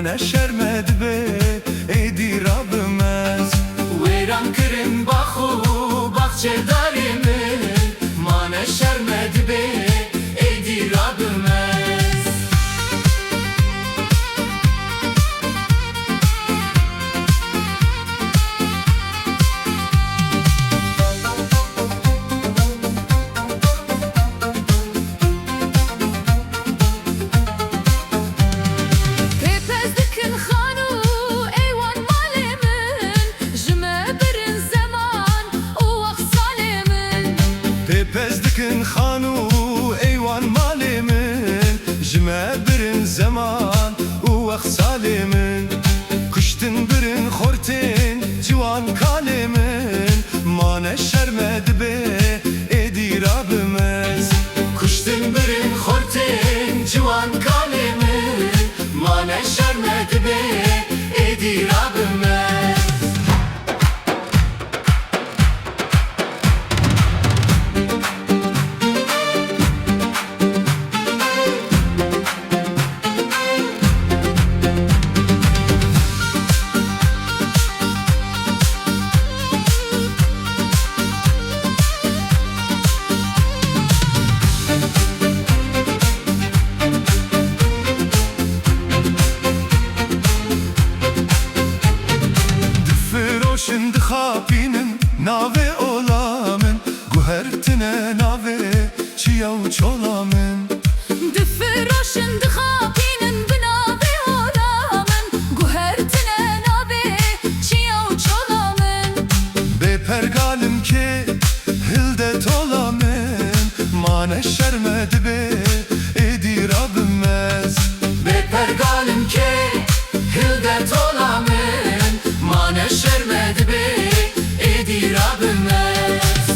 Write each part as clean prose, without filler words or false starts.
mane şermed be edi Rabbimiz. Wêran kirin baxu baxçedarê min, mane şermed be êdî Rabbimiz. Pezdikin xanu eyvan malimin, jime birin zaman u vaq salimin. Kuştin birin xortin civan kalimin, mane şermed be edi Rabbimiz. Kuştin birin xortin civan kalimin, mane şermed be êdî Rabbimiz. Şimdi xapinin nave olamın, guhertine nave çiyav çolamın. Difroşin dixapînin bi navê olamın, guhertine navê çiyaw çolamın. Bepergalim ki hildet olamın, mane şermed be edi Rabbimiz. Bepergalim ke hildet olamın, mane şermed be êdî Rabbimiz.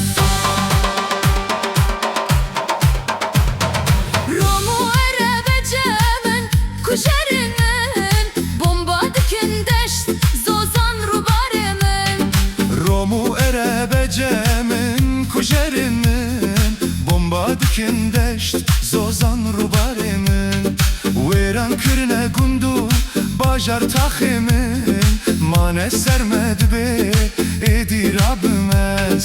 Romu erebecemin kujerimin, bomba dikin deşt zozan rubarimin. Romu erebecemin kujerimin, bomba dikin deşt zozan rubarimin. Wêran kirine gundu bajar taximin, mane sermed be edi Rabbimiz.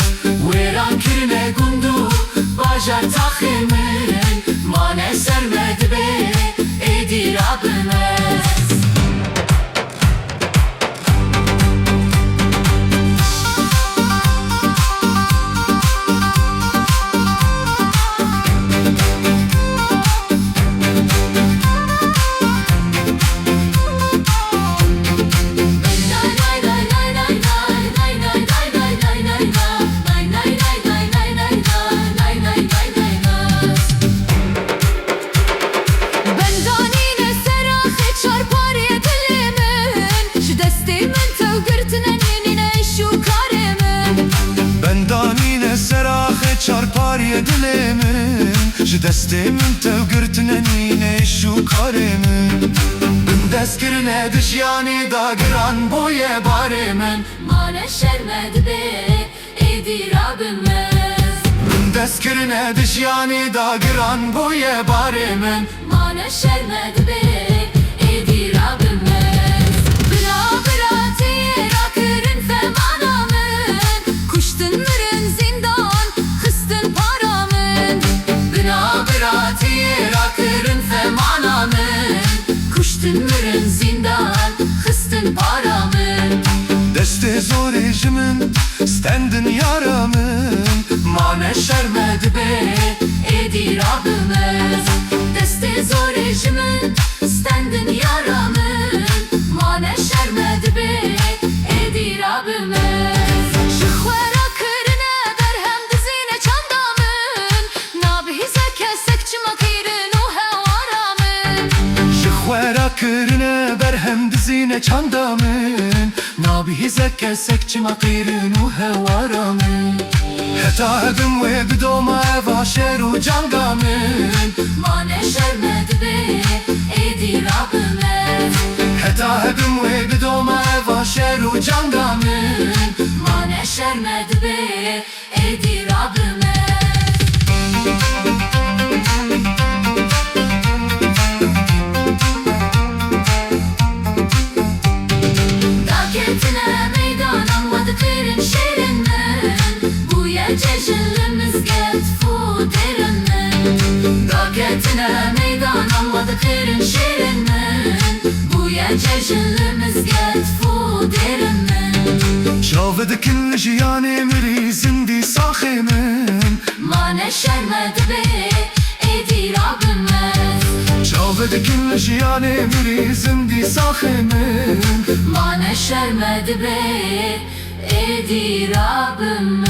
Wêran kirine gundu bajar taxê min, mane sermed be êdî Rabbimiz. Çarpariye dilimin, ji destimin tevgirtine nine şu karimin. Bin deskirine dijyanî da giran boye barimin, mane şermed be êdî Rabbimiz. Bin deskirine dijyanî da giran boye barimin, mane şermed be êdî Rabbimiz. Bira bira tîra kirin femanamın, kuştin mirin zindan xistin paramın. Bira bira tîra kirin femanamın, kuştin mirin zindan xistin paramın. Deste zorejimin stendin yaramın, mane şermed be êdî Rabbimiz. Deste zorejimin stendin yaramın, mane şermed be êdî Rabbimiz. Ji xwera kirine berhem dizîne çandamın, nabihîze kesek çima kirin û hewaramın. ji xwera kirine berhem dizîne çandamın, nabihîze kesek çima kirin û hewaramın. Heta hebim wê bidoma eva şer û cangamın, mane şermed be êdî Rabbimiz. heta hebim wê bidoma eva şer û cangamın, mane şermed be êdî Rabbimiz. Şerine meydan almadı kırın şerinden Bu yecejilimiz get fu derinden Şavvedi kinli jiyan emiri zindi sahimin Mane şermedi be edi Rabbimiz Şavvedi kinli jiyan emiri zindi sahimin Mane şermedi be edi Rabbimiz